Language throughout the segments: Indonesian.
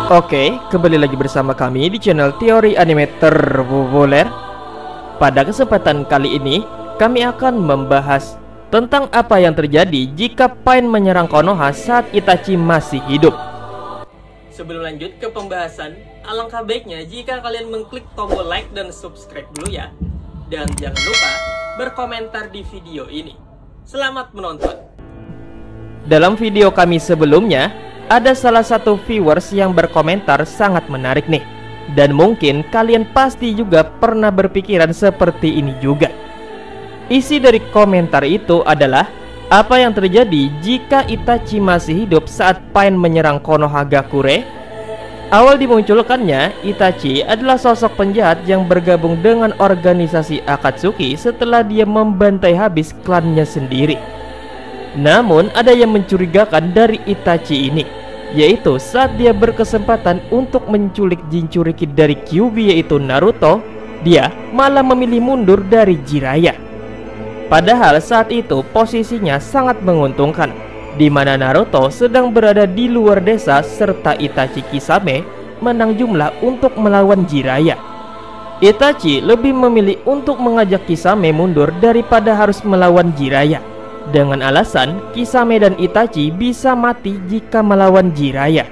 Oke, kembali lagi bersama kami di channel Teori Anime Terpopuler. Pada kesempatan kali ini, kami akan membahas tentang apa yang terjadi jika Pain menyerang Konoha saat Itachi masih hidup. Sebelum lanjut ke pembahasan, alangkah baiknya jika kalian mengklik tombol like dan subscribe dulu ya. Dan jangan lupa berkomentar di video ini. Selamat menonton. Dalam video kami sebelumnya, ada salah satu viewers yang berkomentar sangat menarik nih. Dan mungkin kalian pasti juga pernah berpikiran seperti ini juga. Isi dari komentar itu adalah, apa yang terjadi jika Itachi masih hidup saat Pain menyerang Konohagakure? Awal dimunculkannya, Itachi adalah sosok penjahat yang bergabung dengan organisasi Akatsuki setelah dia membantai habis klannya sendiri. Namun ada yang mencurigakan dari Itachi ini, yaitu saat dia berkesempatan untuk menculik Jinchuriki dari Kyuubi yaitu Naruto, dia malah memilih mundur dari Jiraiya. Padahal saat itu posisinya sangat menguntungkan, di mana Naruto sedang berada di luar desa serta Itachi Kisame menang jumlah untuk melawan Jiraiya. Itachi lebih memilih untuk mengajak Kisame mundur daripada harus melawan Jiraiya, dengan alasan Kisame dan Itachi bisa mati jika melawan Jiraiya.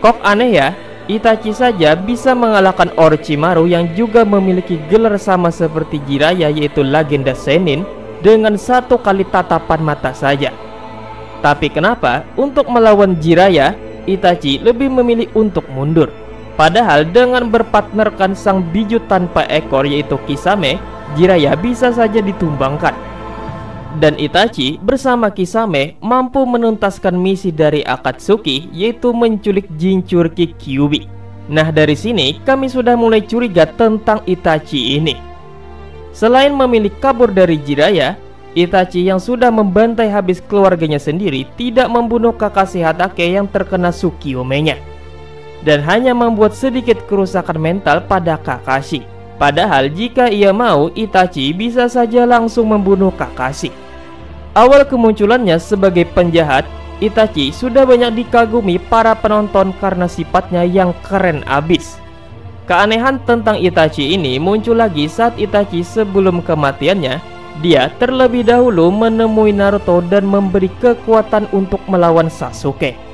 Kok aneh ya, Itachi saja bisa mengalahkan Orochimaru yang juga memiliki gelar sama seperti Jiraiya yaitu Legenda Sennin dengan satu kali tatapan mata saja. Tapi kenapa untuk melawan Jiraiya, Itachi lebih memilih untuk mundur? Padahal dengan berpartnerkan sang biju tanpa ekor yaitu Kisame, Jiraiya bisa saja ditumbangkan. Dan Itachi bersama Kisame mampu menuntaskan misi dari Akatsuki yaitu menculik Jinchuriki Kyuubi. Nah dari sini kami sudah mulai curiga tentang Itachi ini. Selain memilih kabur dari Jiraiya, Itachi yang sudah membantai habis keluarganya sendiri tidak membunuh Kakashi Hatake yang terkena Tsukiyomi-nya, dan hanya membuat sedikit kerusakan mental pada Kakashi. Padahal jika ia mau, Itachi bisa saja langsung membunuh Kakashi. Awal kemunculannya sebagai penjahat, Itachi sudah banyak dikagumi para penonton karena sifatnya yang keren abis. Keanehan tentang Itachi ini muncul lagi saat Itachi sebelum kematiannya, dia terlebih dahulu menemui Naruto dan memberi kekuatan untuk melawan Sasuke.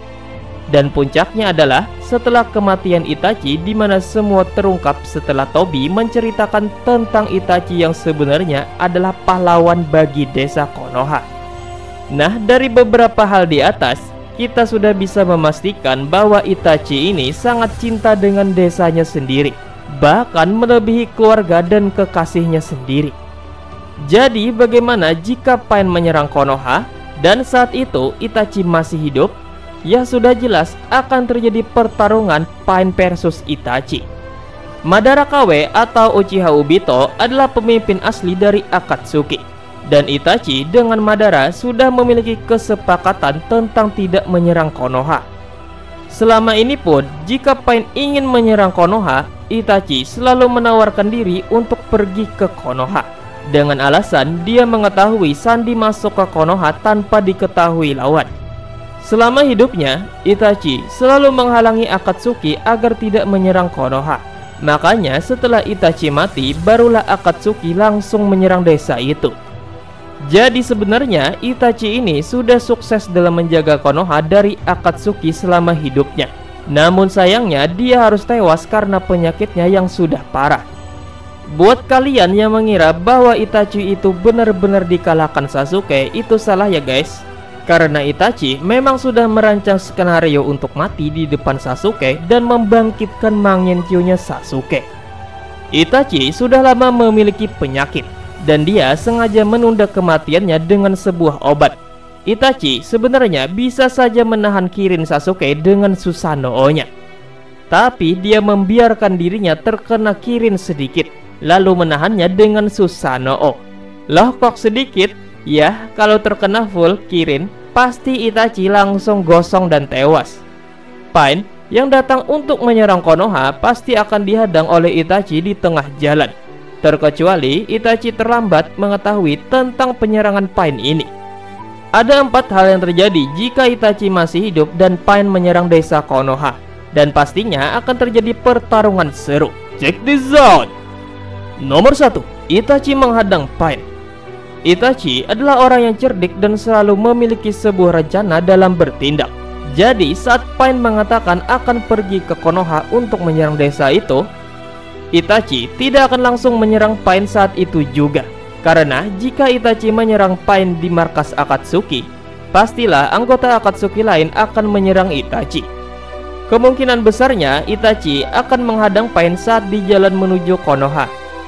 Dan puncaknya adalah setelah kematian Itachi, di mana semua terungkap setelah Tobi menceritakan tentang Itachi yang sebenarnya adalah pahlawan bagi desa Konoha. Nah, dari beberapa hal di atas, kita sudah bisa memastikan bahwa Itachi ini sangat cinta dengan desanya sendiri, bahkan melebihi keluarga dan kekasihnya sendiri. Jadi bagaimana jika Pain menyerang Konoha dan saat itu Itachi masih hidup? Ya sudah jelas akan terjadi pertarungan Pain versus Itachi. Madara KW atau Uchiha Obito adalah pemimpin asli dari Akatsuki, dan Itachi dengan Madara sudah memiliki kesepakatan tentang tidak menyerang Konoha. Selama ini pun jika Pain ingin menyerang Konoha, Itachi selalu menawarkan diri untuk pergi ke Konoha, dengan alasan dia mengetahui sandi masuk ke Konoha tanpa diketahui lawan. Selama hidupnya, Itachi selalu menghalangi Akatsuki agar tidak menyerang Konoha. Makanya setelah Itachi mati, barulah Akatsuki langsung menyerang desa itu. Jadi sebenarnya Itachi ini sudah sukses dalam menjaga Konoha dari Akatsuki selama hidupnya. Namun sayangnya dia harus tewas karena penyakitnya yang sudah parah. Buat kalian yang mengira bahwa Itachi itu benar-benar dikalahkan Sasuke, itu salah ya guys. Karena Itachi memang sudah merancang skenario untuk mati di depan Sasuke dan membangkitkan Mangenkyo-nya Sasuke. Itachi sudah lama memiliki penyakit, dan dia sengaja menunda kematiannya dengan sebuah obat. Itachi sebenarnya bisa saja menahan Kirin Sasuke dengan Susanoo-nya, tapi dia membiarkan dirinya terkena Kirin sedikit, lalu menahannya dengan Susanoo. Loh kok sedikit? Ya, kalau terkena full Kirin, pasti Itachi langsung gosong dan tewas. Pain yang datang untuk menyerang Konoha pasti akan dihadang oleh Itachi di tengah jalan, terkecuali Itachi terlambat mengetahui tentang penyerangan Pain ini. Ada 4 hal yang terjadi jika Itachi masih hidup dan Pain menyerang desa Konoha. dan pastinya akan terjadi pertarungan seru. Check this out. Nomor 1, Itachi menghadang Pain. Itachi adalah orang yang cerdik dan selalu memiliki sebuah rencana dalam bertindak. Jadi saat Pain mengatakan akan pergi ke Konoha untuk menyerang desa itu, Itachi tidak akan langsung menyerang Pain saat itu juga. Karena jika Itachi menyerang Pain di markas Akatsuki, pastilah anggota Akatsuki lain akan menyerang Itachi. Kemungkinan besarnya Itachi akan menghadang Pain saat di jalan menuju Konoha.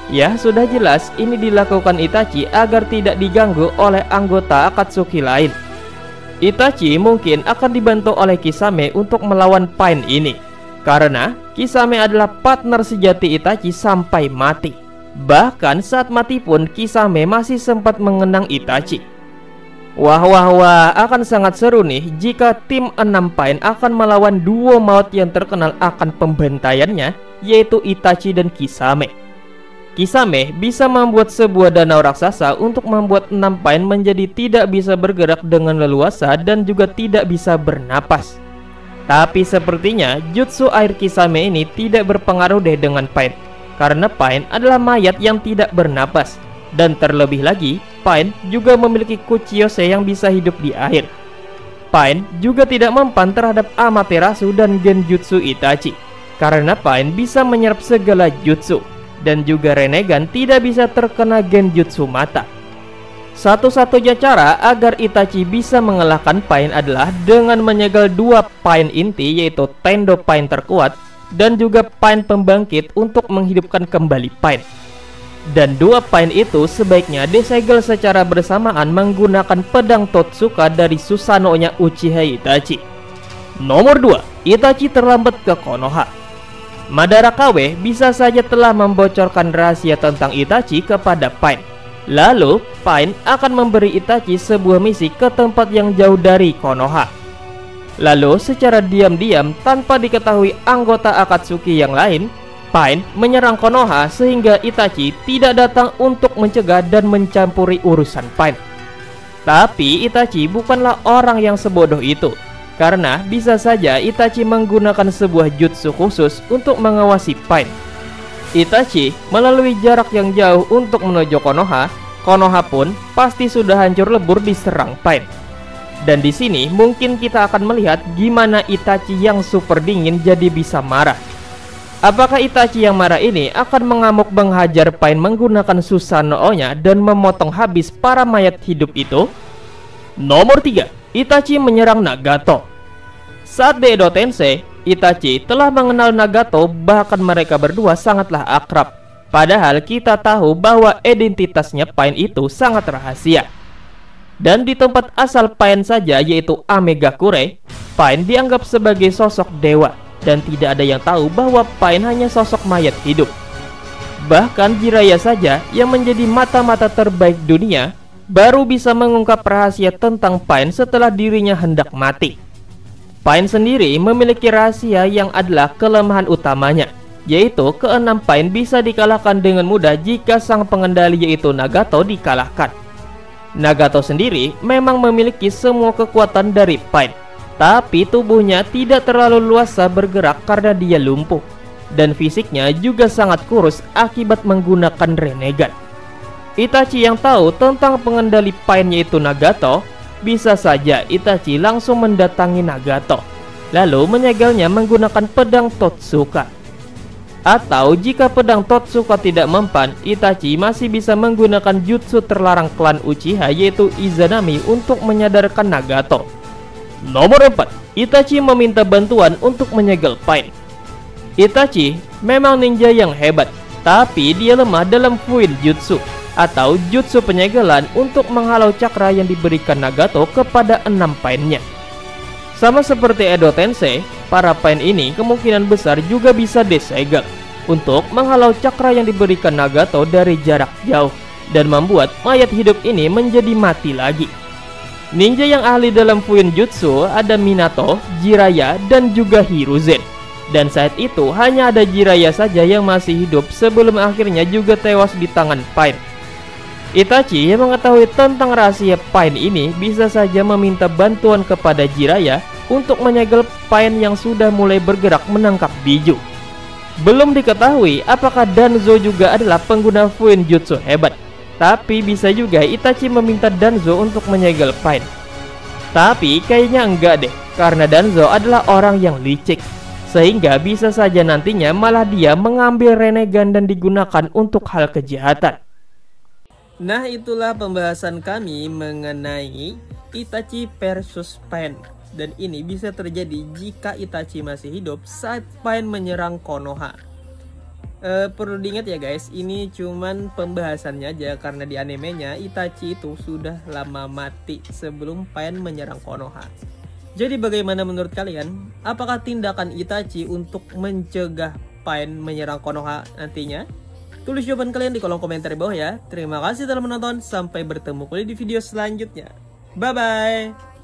Ya, sudah jelas ini dilakukan Itachi agar tidak diganggu oleh anggota Akatsuki lain. Itachi mungkin akan dibantu oleh Kisame untuk melawan Pain ini, karena Kisame adalah partner sejati Itachi sampai mati. Bahkan saat mati pun Kisame masih sempat mengenang Itachi. Wah, akan sangat seru nih jika tim 6 Pain akan melawan duo maut yang terkenal akan pembantaiannya, yaitu Itachi dan Kisame. Kisame bisa membuat sebuah danau raksasa untuk membuat 6 Pain menjadi tidak bisa bergerak dengan leluasa dan juga tidak bisa bernapas. Tapi sepertinya jutsu air Kisame ini tidak berpengaruh deh dengan Pain, karena Pain adalah mayat yang tidak bernapas. Dan terlebih lagi, Pain juga memiliki Kuchiyose yang bisa hidup di air. Pain juga tidak mempan terhadap Amaterasu dan Genjutsu Itachi, karena Pain bisa menyerap segala jutsu. Dan juga Renegan tidak bisa terkena Genjutsu mata. Satu-satunya cara agar Itachi bisa mengalahkan Pain adalah dengan menyegel 2 Pain inti, yaitu Tendo Pain terkuat dan juga Pain pembangkit untuk menghidupkan kembali Pain. Dan 2 Pain itu sebaiknya disegel secara bersamaan menggunakan pedang Totsuka dari Susanoo-nya Uchiha Itachi. Nomor 2, Itachi terlambat ke Konoha. Madara Kawe bisa saja telah membocorkan rahasia tentang Itachi kepada Pain. Lalu Pain akan memberi Itachi sebuah misi ke tempat yang jauh dari Konoha. Lalu secara diam-diam tanpa diketahui anggota Akatsuki yang lain, Pain menyerang Konoha sehingga Itachi tidak datang untuk mencegah dan mencampuri urusan Pain. Tapi Itachi bukanlah orang yang sebodoh itu, karena bisa saja Itachi menggunakan sebuah jutsu khusus untuk mengawasi Pain. Itachi melalui jarak yang jauh untuk menuju Konoha. Konoha pun pasti sudah hancur lebur diserang Pain. Dan di sini mungkin kita akan melihat gimana Itachi yang super dingin jadi bisa marah. Apakah Itachi yang marah ini akan mengamuk menghajar Pain menggunakan Susanoo-nya dan memotong habis para mayat hidup itu? Nomor 3, Itachi menyerang Nagato. Saat di Edo Tensei, Itachi telah mengenal Nagato, bahkan mereka berdua sangatlah akrab. Padahal kita tahu bahwa identitasnya Pain itu sangat rahasia. Dan di tempat asal Pain saja, yaitu Amegakure, Pain dianggap sebagai sosok dewa, dan tidak ada yang tahu bahwa Pain hanya sosok mayat hidup. Bahkan Jiraiya saja yang menjadi mata-mata terbaik dunia baru bisa mengungkap rahasia tentang Pain setelah dirinya hendak mati. Pain sendiri memiliki rahasia yang adalah kelemahan utamanya, yaitu keenam Pain bisa dikalahkan dengan mudah jika sang pengendali yaitu Nagato dikalahkan. Nagato sendiri memang memiliki semua kekuatan dari Pain, tapi tubuhnya tidak terlalu luasa bergerak karena dia lumpuh, dan fisiknya juga sangat kurus akibat menggunakan Renegan. Itachi yang tahu tentang pengendali Pain yaitu Nagato, bisa saja Itachi langsung mendatangi Nagato, lalu menyegelnya menggunakan pedang Totsuka. Atau jika pedang Totsuka tidak mempan, Itachi masih bisa menggunakan jutsu terlarang klan Uchiha yaitu Izanami untuk menyadarkan Nagato. Nomor 4, Itachi meminta bantuan untuk menyegel Pain. Itachi memang ninja yang hebat, tapi dia lemah dalam Fuin Jutsu atau jutsu penyegelan untuk menghalau cakra yang diberikan Nagato kepada 6 Painnya. Sama seperti Edo Tensei, para Pain ini kemungkinan besar juga bisa disegel untuk menghalau cakra yang diberikan Nagato dari jarak jauh dan membuat mayat hidup ini menjadi mati lagi. Ninja yang ahli dalam Fuin Jutsu ada Minato, Jiraiya, dan juga Hiruzen. Dan saat itu hanya ada Jiraiya saja yang masih hidup sebelum akhirnya juga tewas di tangan Pain. Itachi yang mengetahui tentang rahasia Pain ini bisa saja meminta bantuan kepada Jiraiya untuk menyegel Pain yang sudah mulai bergerak menangkap Biju. Belum diketahui apakah Danzo juga adalah pengguna Fuinjutsu hebat, tapi bisa juga Itachi meminta Danzo untuk menyegel Pain. Tapi kayaknya enggak deh, karena Danzo adalah orang yang licik, sehingga bisa saja nantinya malah dia mengambil Renegan dan digunakan untuk hal kejahatan. Nah, itulah pembahasan kami mengenai Itachi versus Pain. Dan ini bisa terjadi jika Itachi masih hidup saat Pain menyerang Konoha. Perlu diingat ya guys, ini cuman pembahasannya aja, karena di animenya Itachi itu sudah lama mati sebelum Pain menyerang Konoha. Jadi bagaimana menurut kalian? Apakah tindakan Itachi untuk mencegah Pain menyerang Konoha nantinya? Tulis jawaban kalian di kolom komentar di bawah ya. Terima kasih telah menonton, sampai bertemu kembali di video selanjutnya. Bye bye.